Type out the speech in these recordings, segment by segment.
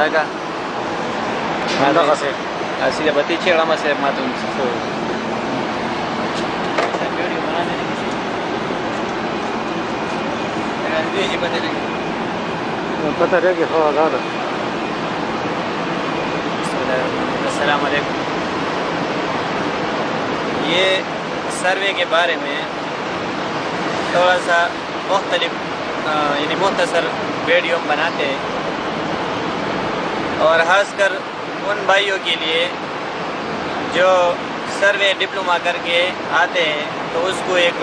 Raga. Anda kasi. Así de batiche lama se matun. پتہ رہے کہ ہوا زیادہ. السلام علیکم. یہ سروے کے بارے میں تھوڑا سا مختلف یعنی مختصر ویڈیو بناتے ہیں اور خاص کر ان بھائیوں کے لیے جو سروے ڈپلوما کر کے آتے ہیں تو اس کو ایک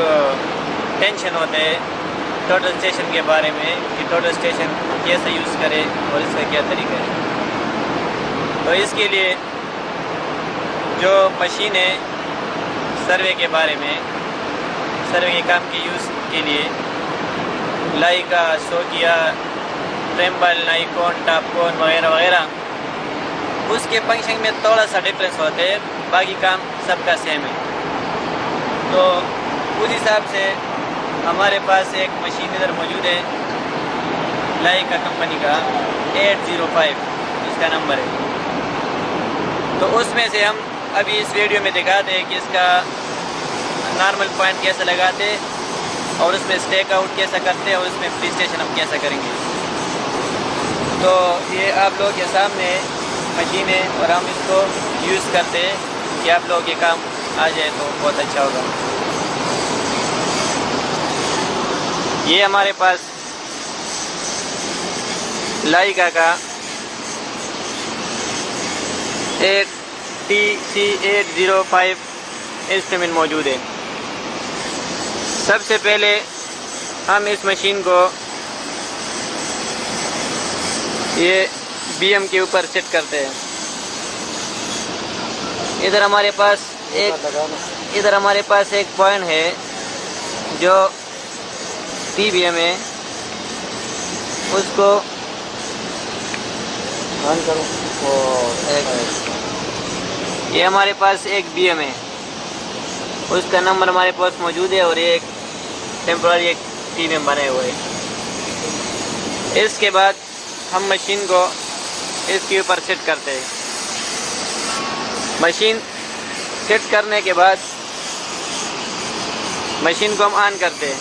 ٹینشن ہوتا ہے ٹوٹل اسٹیشن کے بارے میں کہ ٹوٹل اسٹیشن کیسے یوز کرے اور اس کا کیا طریقہ ہے. تو اس کے لیے جو مشینیں سروے کے بارے میں سروے کے کام کے یوز کے لیے لائکا سوکیا ٹریمبل نائکون ٹاپ کون وغیرہ وغیرہ اس کے فنکشن میں تھوڑا سا ڈفرینس ہوتے ہے باقی کام سب کا سیم ہے. تو اس حساب سے ہمارے پاس ایک مشین ادھر موجود ہے لائکا کمپنی کا 805 اس کا نمبر ہے. تو اس میں سے ہم ابھی اس ویڈیو میں دکھاتے ہیں کہ اس کا نارمل پوائنٹ کیسے لگاتے اور اس میں اسٹیک آؤٹ کیسا کرتے اور اس میں فری اسٹیشن ہم کیسا کریں گے. تو یہ آپ لوگوں کے سامنے مشین ہے اور ہم اس کو یوز کرتے ہیں کہ آپ لوگوں کے کام آ جائے تو بہت اچھا ہوگا. یہ ہمارے پاس لائکا کا TC805 انسٹرومنٹ موجود ہے. سب سے پہلے ہم اس مشین کو یہ BM کے اوپر سیٹ کرتے ہیں. ادھر ہمارے پاس ایک پوائنٹ ہے جو PBM ہے اس کو یہ ہمارے پاس ایک BM ہے اس کا نمبر ہمارے پاس موجود ہے اور یہ ایک ٹیمپرری ایک PBM بنے ہوئے ہے. اس کے بعد ہم مشین کو اس کے اوپر سیٹ کرتے ہیں. مشین سیٹ کرنے کے بعد مشین کو ہم آن کرتے ہیں.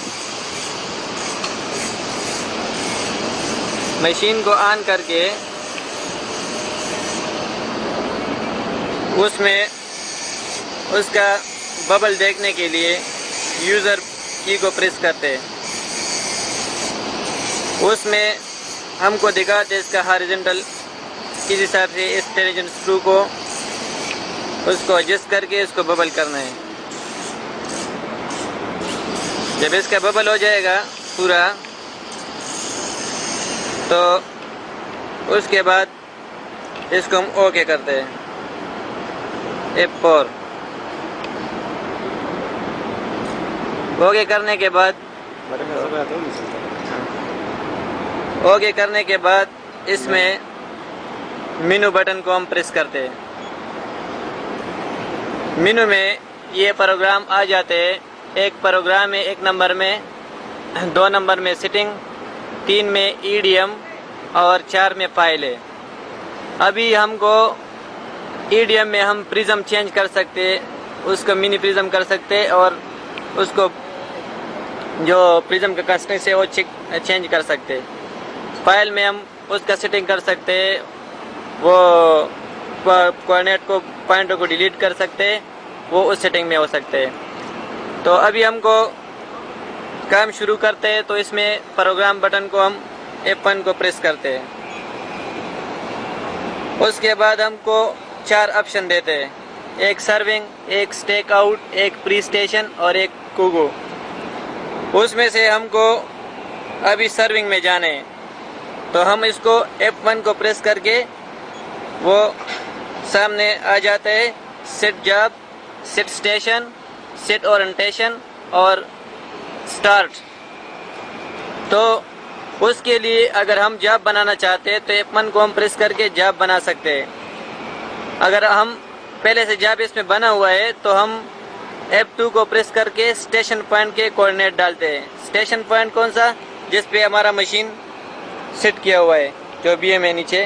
مشین کو آن کر کے اس میں اس کا ببل دیکھنے کے لیے یوزر کی کو پریس کرتے ہیں. اس میں ہم کو دکھاتے اس کا ہاریزنٹل کس حساب سے اس ٹینشن اسکرو کو اس کو ایڈجسٹ کر کے اس کو ببل کرنا ہے. جب اس کا ببل ہو جائے گا پورا تو اس کے بعد اس کو ہم اوکے کرتے ہیں F4. اوکے کرنے کے بعد اس میں مینو بٹن کو ہم پریس کرتے ہیں. مینو میں یہ پروگرام آ جاتے ہیں. ایک پروگرام ہے 1 نمبر میں 2 نمبر میں سیٹنگ 3 میں EDM اور 4 میں فائل ہے. ابھی ہم کو EDM میں ہم پریزم چینج کر سکتے اس کو منی پریزم کر سکتے اور اس کو جو پریزم کا کنسٹنس ہے وہ چینج کر سکتے. فائل میں ہم اس کا سیٹنگ کر سکتے وہ کوآرڈینیٹ کو پوائنٹوں کو ڈیلیٹ کر سکتے وہ اس سیٹنگ میں ہو سکتے. تو ابھی ہم کو کام شروع کرتے ہیں تو اس میں پروگرام بٹن کو ہم F1 کو پریس کرتے ہیں. اس کے بعد ہم کو 4 آپشن دیتے ہیں. ایک سرونگ ایک اسٹیک آؤٹ ایک پری اسٹیشن اور ایک کوگو. اس میں سے ہم کو ابھی سرونگ میں جانے ہیں تو ہم اس کو F1 کو پریس کر کے وہ سامنے آ جاتا ہے seat job seat station seat orientation اور اسٹارٹ. تو اس کے لیے اگر ہم جاب بنانا چاہتے ہیں تو F1 کو ہم پریس کر کے جاب بنا سکتے ہیں. اگر ہم پہلے سے جاب اس میں بنا ہوا ہے تو ہم F2 کو پریس کر کے اسٹیشن پوائنٹ کے کوآرڈینیٹ ڈالتے ہیں. اسٹیشن پوائنٹ کون سا؟ جس پہ ہمارا مشین سیٹ کیا ہوا ہے جو BM ہے نیچے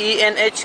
ENH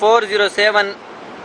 407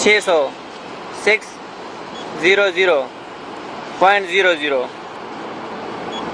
600.00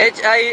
HI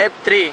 F3।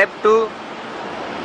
F2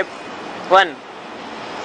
F1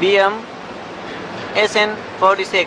BM SN46,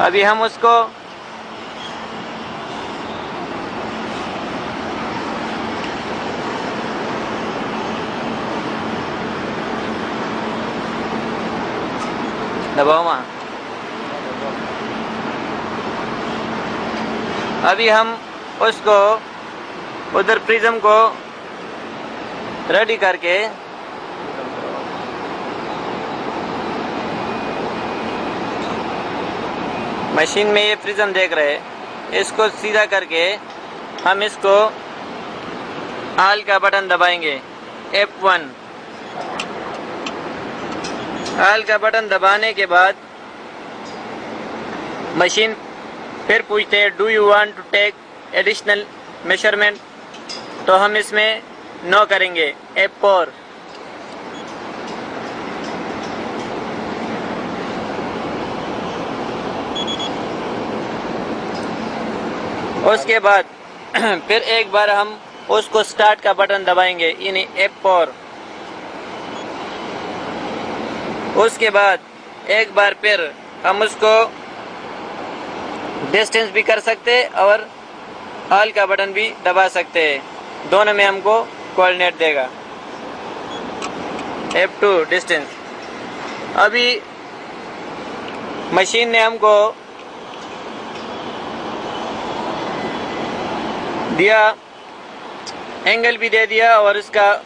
ابھی ہم اس کو دباؤ ماں ابھی ہم اس کو ادھر پریزم کو ریڈی کر کے مشین میں یہ پریزم دیکھ رہے، اس کو سیدھا کر کے ہم اس کو آل کا بٹن دبائیں گے F1۔ آل کا بٹن دبانے کے بعد مشین پھر پوچھتے ہیں do you want to take additional measurement, تو ہم اس میں نو کریں گے F4۔ اس کے بعد پھر ایک بار ہم اس کو سٹارٹ کا بٹن دبائیں گے یعنی F4۔ اس کے بعد ایک بار پھر ہم اس کو ڈسٹینس بھی کر سکتے اور آل کا بٹن بھی دبا سکتے ہیں، دونوں میں ہم کو کوآرڈینیٹ دے گا۔ F2 distance. ابھی مشین نے ہم کو دیا، اینگل بھی دے دیا اور اس کا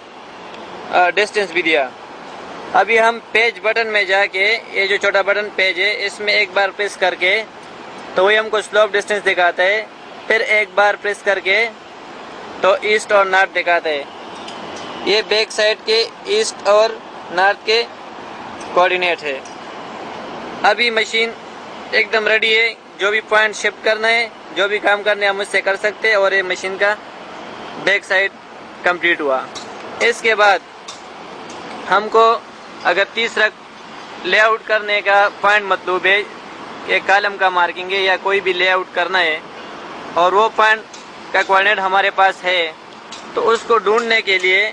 ڈسٹینس بھی دیا۔ ابھی ہم پیج بٹن میں جا کے، یہ جو چھوٹا بٹن پیج ہے اس میں ایک بار پریس کر کے تو وہی ہم کو سلوپ ڈسٹینس دکھاتا ہے، پھر ایک بار پریس کر کے تو ایسٹ اور نارتھ دکھاتا ہے۔ یہ بیک سائڈ کے ایسٹ اور نارتھ کے کوآرڈینیٹ ہے۔ ابھی مشین ایک دم ریڈی ہے، جو بھی پوائنٹ شفٹ کرنا ہے، جو بھی کام کرنا ہے ہم اس سے کر سکتے ہیں، اور یہ مشین کا بیک سائڈ کمپلیٹ ہوا۔ اس کے بعد ہم کو اگر تیسرا لے آؤٹ کرنے کا پوائنٹ مطلوب ہے کہ کالم کا مارکنگ ہے یا کوئی بھی لے آؤٹ کرنا ہے اور وہ پوائنٹ کا کوآرڈینیٹ ہمارے پاس ہے، تو اس کو ڈھونڈنے کے لیے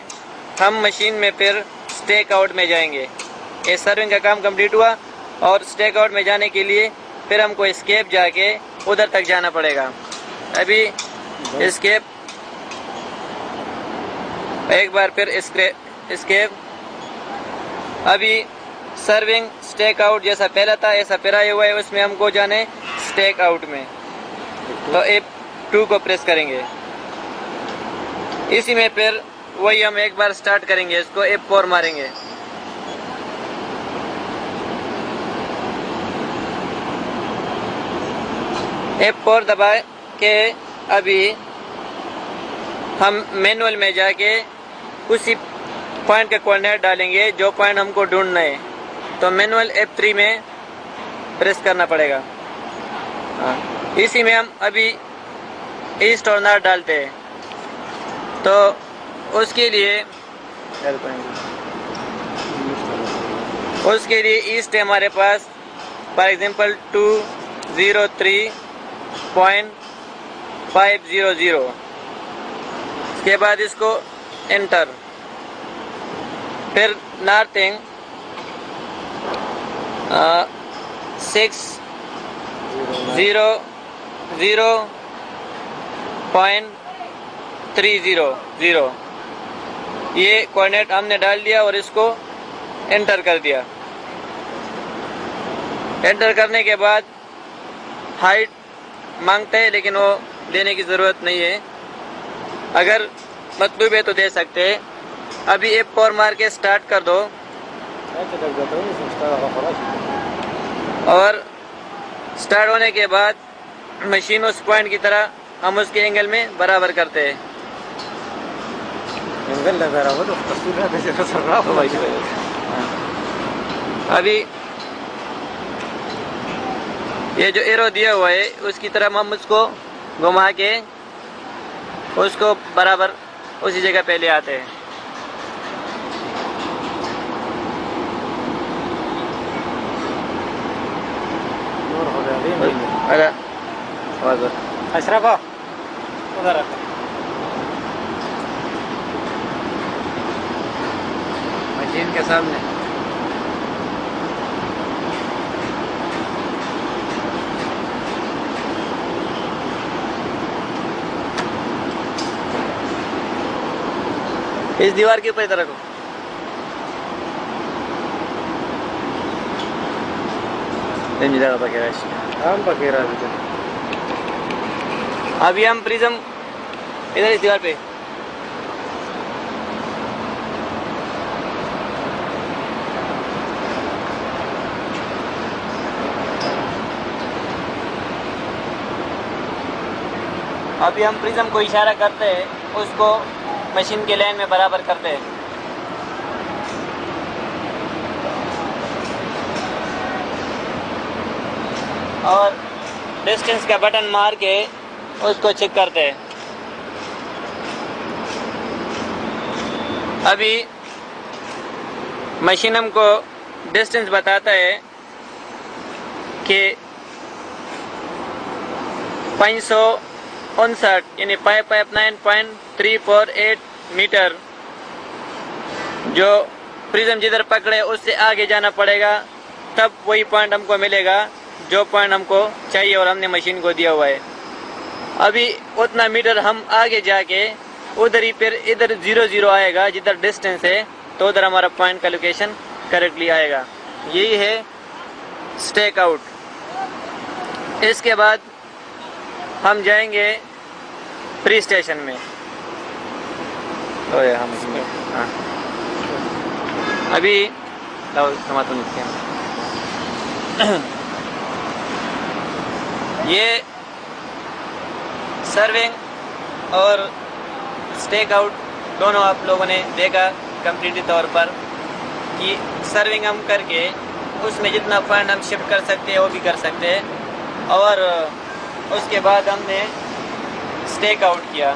ہم مشین میں پھر اسٹیک آؤٹ میں جائیں گے۔ یہ سرونگ کا کام کمپلیٹ ہوا، اور اسٹیک آؤٹ میں جانے کے لیے پھر ہم کو اسکیپ جا کے ادھر تک جانا پڑے گا۔ ابھی اسکیپ، ایک بار پھر اسکیپ۔ ابھی سرونگ اسٹیک آؤٹ جیسا پہلا تھا ایسا پھر آیا ہوا ہے، اس میں ہم کو جانے اسٹیک آؤٹ میں، تو F2 کو پریس کریں گے۔ اسی میں پھر وہی ہم ایک بار سٹارٹ کریں گے، اس کو F4 ماریں گے۔ F4 دبا کے ابھی ہم مینول میں جا کے اسی پوائنٹ کا کوآرڈینیٹ ڈالیں گے جو پوائنٹ ہم کو ڈھونڈنا ہے، تو مینول F3 میں پریس کرنا پڑے گا۔ اسی میں ہم ابھی ایسٹ اور نارتھ ڈالتے ہیں، تو اس کے لیے ایسٹ ہے ہمارے پاس، فار ایگزامپل 203.500۔ اس کے بعد اس کو انٹر، پھر نارتھنگ 600.300 یہ کوآرڈینیٹ ہم نے ڈال دیا اور اس کو انٹر کر دیا۔ انٹر کرنے کے بعد ہائٹ مانگتے ہیں، لیکن وہ دینے کی ضرورت نہیں ہے، اگر مطلوب ہے تو دے سکتے ہیں۔ ابھی F4 مار کے سٹارٹ کر دو، اور سٹارٹ ہونے کے بعد مشین اس پوائنٹ کی طرح ہم اس کے اینگل میں برابر کرتے ہیں۔ ابھی یہ جو ایرو دیا ہوا ہے اس کی طرح ہم اس کو گھما کے اس کو برابر اسی جگہ پہ لے آتے ہیں۔ اشرف ادھر مشین کے سامنے اس دیوار کے اوپر ادھر رکھو. ہم پکیرا بھی ابھی ہم پریزم ادھر اس دیوار پہ ابھی ہم پریزم کو اشارہ کرتے ہیں, اس کو مشین کے لائن میں برابر کرتے ہیں. اور ڈسٹینس کا بٹن مار کے اس کو چیک کرتے ہیں. ابھی مشین ہم کو ڈسٹینس بتاتا ہے کہ 559 یعنی 559.348 میٹر جو پریزم جدھر پکڑے اس سے آگے جانا پڑے گا, تب وہی پوائنٹ ہم کو ملے گا جو پوائنٹ ہم کو چاہیے اور ہم نے مشین کو دیا ہوا ہے. ابھی اتنا میٹر ہم آگے جا کے ادھر ہی پھر ادھر 0 آئے گا جدھر ڈسٹینس ہے, تو ادھر ہمارا پوائنٹ کا لوکیشن کریکٹلی آئے گا. یہی ہے اسٹیک آؤٹ. اس کے بعد ہم جائیں گے پری اسٹیشن میں. ابھی یہ سرونگ اور اسٹیک آؤٹ دونوں آپ لوگوں نے دیکھا کمپلیٹلی طور پر کہ سرونگ ہم کر کے اس میں جتنا پوائنٹ ہم شفٹ کر سکتے ہیں وہ بھی کر سکتے ہیں, اور اس کے بعد ہم نے اسٹیک آؤٹ کیا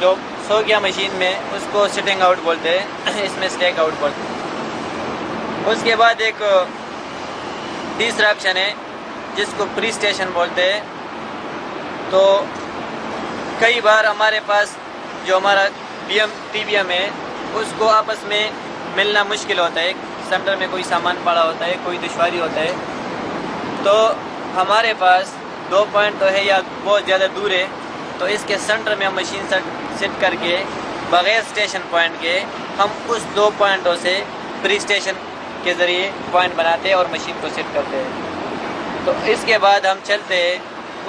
جو سو گیا مشین میں, اس کو سٹنگ آؤٹ بولتے ہیں, اس میں اسٹیک آؤٹ بولتے ہیں. اس کے بعد ایک تیسرا آپشن ہے جس کو پری اسٹیشن بولتے ہیں. تو کئی بار ہمارے پاس جو ہمارا TBM ہے اس کو آپس میں ملنا مشکل ہوتا ہے, سینٹر میں کوئی سامان پڑا ہوتا ہے, کوئی دشواری ہوتا ہے, تو ہمارے پاس 2 پوائنٹ تو ہے یا بہت زیادہ دور ہے, تو اس کے سینٹر میں ہم مشین سیٹ کر کے بغیر اسٹیشن پوائنٹ کے ہم اس 2 پوائنٹوں سے پری اسٹیشن کے ذریعے پوائنٹ بناتے ہیں اور مشین کو سیٹ کرتے ہیں. تو اس کے بعد ہم چلتے ہیں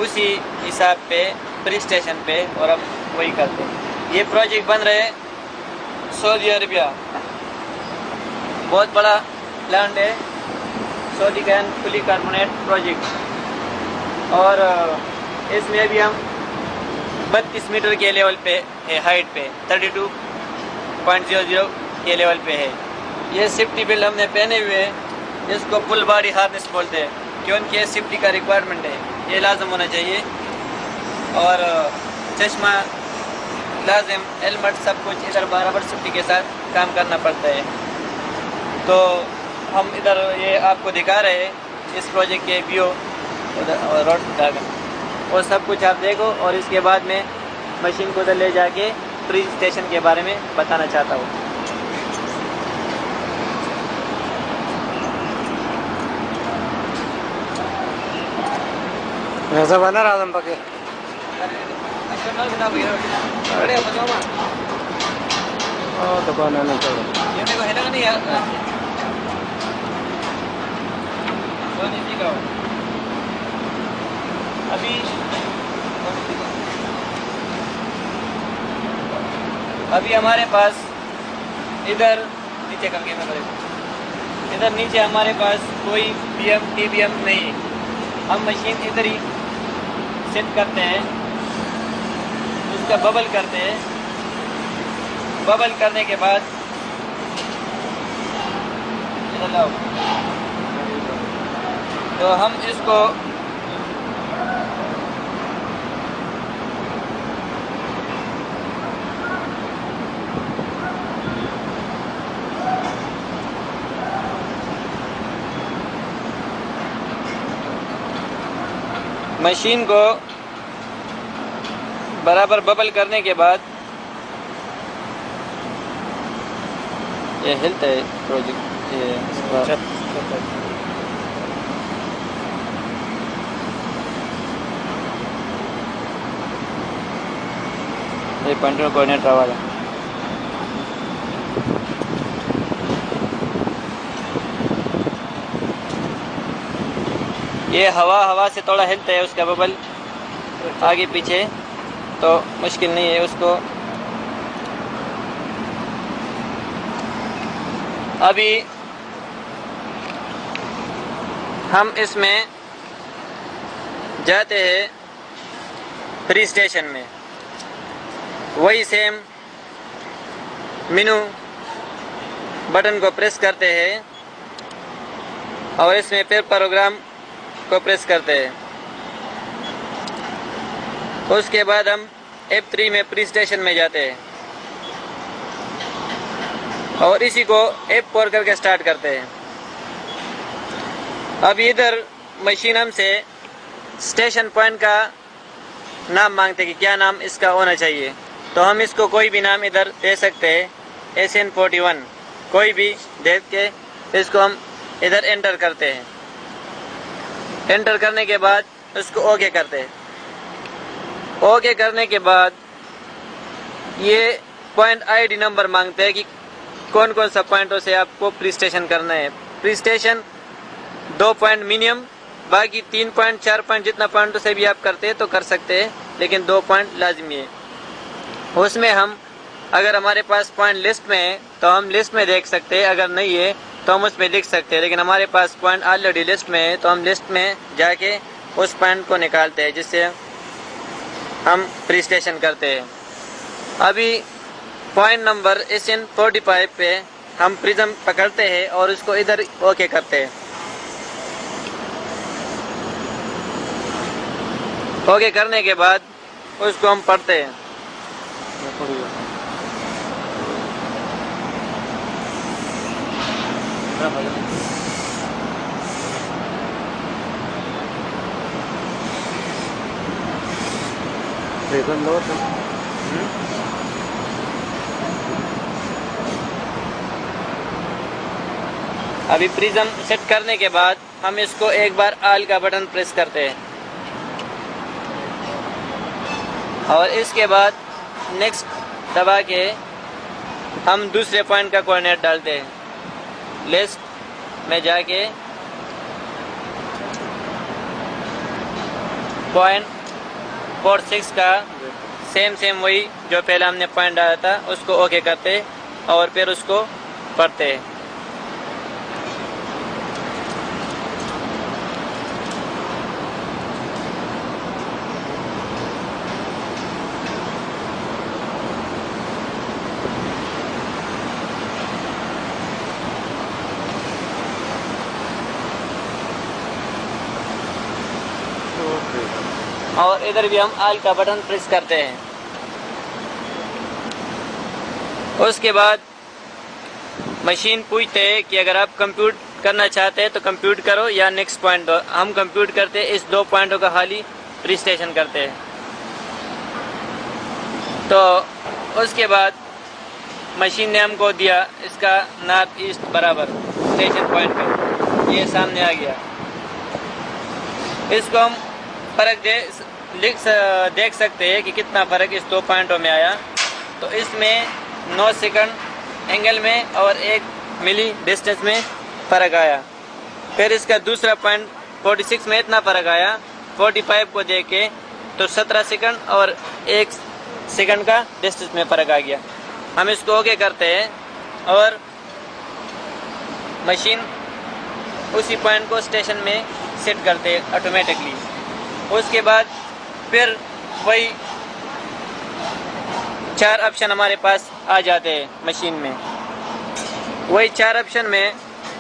اسی حساب پہ پری اسٹیشن پہ اور ہم وہی کرتے ہیں. یہ پروجیکٹ بن رہے سعودی عربیہ, بہت بڑا پلانٹ ہے سعودی کین پولی کاربونیٹ پروجیکٹ, اور اس میں ابھی ہم 32 میٹر کے لیول پہ ہے, ہائٹ پہ 32.00 کے لیول پہ ہے. یہ سیفٹی بیلٹ ہم نے پہنے ہوئے ہیں, جس کو فل باڈی ہارنس بولتے ہیں, کیونکہ یہ سیفٹی کا ریکوائرمنٹ ہے, یہ لازم ہونا چاہیے. اور چشمہ لازم, ہیلمٹ, سب کچھ ادھر برابر سیفٹی کے ساتھ کام کرنا پڑتا ہے. تو ہم ادھر یہ آپ کو دکھا رہے ہیں اس پروجیکٹ کے ویو, روڈ وہ سب کچھ آپ دیکھو, اور اس کے بعد میں مشین کو ادھر لے جا کے پری اسٹیشن کے بارے میں بتانا چاہتا ہوں. ایسا بنا رہا ہم پکے دکان نہیں ابھی ہمارے پاس ادھر نیچے کر کے ادھر نیچے ہمارے پاس کوئی TBM نہیں ہے. ہم مشین ادھر ہی سیٹ کرتے ہیں, اس کا ببل کرتے ہیں. ببل کرنے کے بعد ادھر لاؤ, تو ہم اس کو مشین کو برابر ببل کرنے کے بعد یہ ہلتا ہے پروجیکٹ, یہ پوائنٹر کوآرڈینیٹر والا یہ ہوا سے تھوڑا ہلتا ہے اس کا ببل آگے پیچھے، تو مشکل نہیں ہے اس کو. ابھی ہم اس میں جاتے ہیں پری اسٹیشن میں. وہی سیم مینو بٹن کو پریس کرتے ہیں اور اس میں پھر پروگرام کو پریس کرتے ہیں. اس کے بعد ہم F3 میں پری اسٹیشن میں جاتے ہیں اور اسی کو F4 کر کے سٹارٹ کرتے ہیں. اب ادھر مشین ہم سے اسٹیشن پوائنٹ کا نام مانگتے کہ کیا نام اس کا ہونا چاہیے، تو ہم اس کو کوئی بھی نام ادھر دے سکتے ہیں. SN41 کوئی بھی دے کے اس کو ہم ادھر انٹر کرتے ہیں. انٹر کرنے کے بعد اس کو اوکے کرتے ہیں. اوکے کرنے کے بعد یہ پوائنٹ ID نمبر مانگتے ہیں کہ کون کون سا پوائنٹوں سے آپ کو پری اسٹیشن کرنا ہے. پری اسٹیشن 2 پوائنٹ منیمم، باقی 3 پوائنٹ 4 پوائنٹ جتنا پوائنٹوں سے بھی آپ کرتے ہیں تو کر سکتے ہیں، لیکن 2 پوائنٹ لازمی ہے. اس میں ہم اگر ہمارے پاس پوائنٹ لسٹ میں ہے تو ہم لسٹ میں دیکھ سکتے ہیں، اگر نہیں ہے تو ہم اس میں لکھ سکتے ہیں. لیکن ہمارے پاس پوائنٹ آلریڈی لسٹ میں ہے تو ہم لسٹ میں جا کے اس پوائنٹ کو نکالتے ہیں جس سے ہم پری اسٹیشن کرتے ہیں. ابھی پوائنٹ نمبر SN45 پہ ہم پرزم پکڑتے ہیں اور اس کو ادھر اوکے کرتے ہیں. اوکے کرنے کے بعد اس کو ہم پڑھتے ہیں. ابھی پرزم سیٹ کرنے کے بعد ہم اس کو ایک بار آل کا بٹن پریس کرتے ہیں اور اس کے بعد نیکسٹ دبا کے ہم دوسرے پوائنٹ کا کوآرڈینیٹ ڈالتے ہیں. لسٹ میں جا کے .46 کا سیم وہی جو پہلے ہم نے پوائنٹ ڈالا تھا اس کو اوکے کرتے اور پھر اس کو پڑھتے. اور ادھر بھی ہم آل کا بٹن پریس کرتے ہیں. اس کے بعد مشین پوچھتے ہیں کہ اگر آپ کمپیوٹ کرنا چاہتے ہیں تو کمپیوٹ کرو یا نیکسٹ پوائنٹ دو. ہم کمپیوٹ کرتے ہیں، اس 2 پوائنٹوں کا خالی پری اسٹیشن کرتے ہیں. تو اس کے بعد مشین نے ہم کو دیا اس کا نارتھ ایسٹ برابر اسٹیشن پوائنٹ کا، یہ سامنے آ گیا. اس کو ہم فرق دیکھ سکتے ہیں کہ کتنا فرق اس 2 پوائنٹوں میں آیا. تو اس میں 9 سیکنڈ اینگل میں اور 1 ملی ڈسٹینس میں فرق آیا. پھر اس کا دوسرا پوائنٹ 46 میں اتنا فرق آیا. 45 کو دیکھ کے تو 17 سیکنڈ اور 1 سیکنڈ کا ڈسٹینس میں فرق آ گیا. ہم اس کو اوکے کرتے ہیں اور مشین اسی پوائنٹ کو اسٹیشن میں سیٹ کرتے ہیں آٹومیٹکلی. اس کے بعد پھر وہی 4 آپشن ہمارے پاس آ جاتے ہیں مشین میں. وہی 4 آپشن میں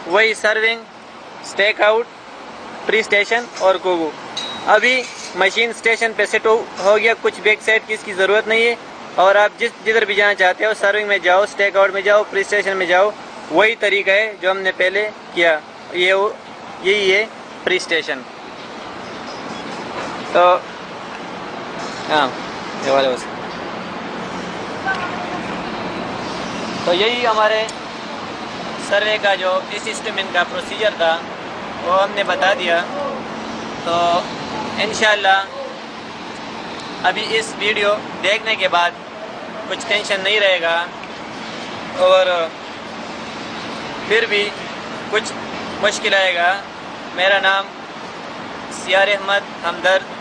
وہی سرونگ، اسٹیک آؤٹ، پری اسٹیشن اور کوگو. ابھی مشین اسٹیشن پہ سیٹ ہو گیا، کچھ بیک سائڈ کی اس کی ضرورت نہیں ہے. اور آپ جدھر بھی جانا چاہتے ہو، سرونگ میں جاؤ، اسٹیک آؤٹ میں جاؤ، پری اسٹیشن میں جاؤ، وہی طریقہ ہے جو ہم نے پہلے کیا. یہی ہے پری اسٹیشن. تو ہاں یہ والے بس. تو یہی ہمارے سروے کا جو اس اسٹیمنٹ کا پروسیجر تھا وہ ہم نے بتا دیا. تو انشاءاللہ ابھی اس ویڈیو دیکھنے کے بعد کچھ ٹینشن نہیں رہے گا اور پھر بھی کچھ مشکل آئے گا. میرا نام سیار احمد ہمدرد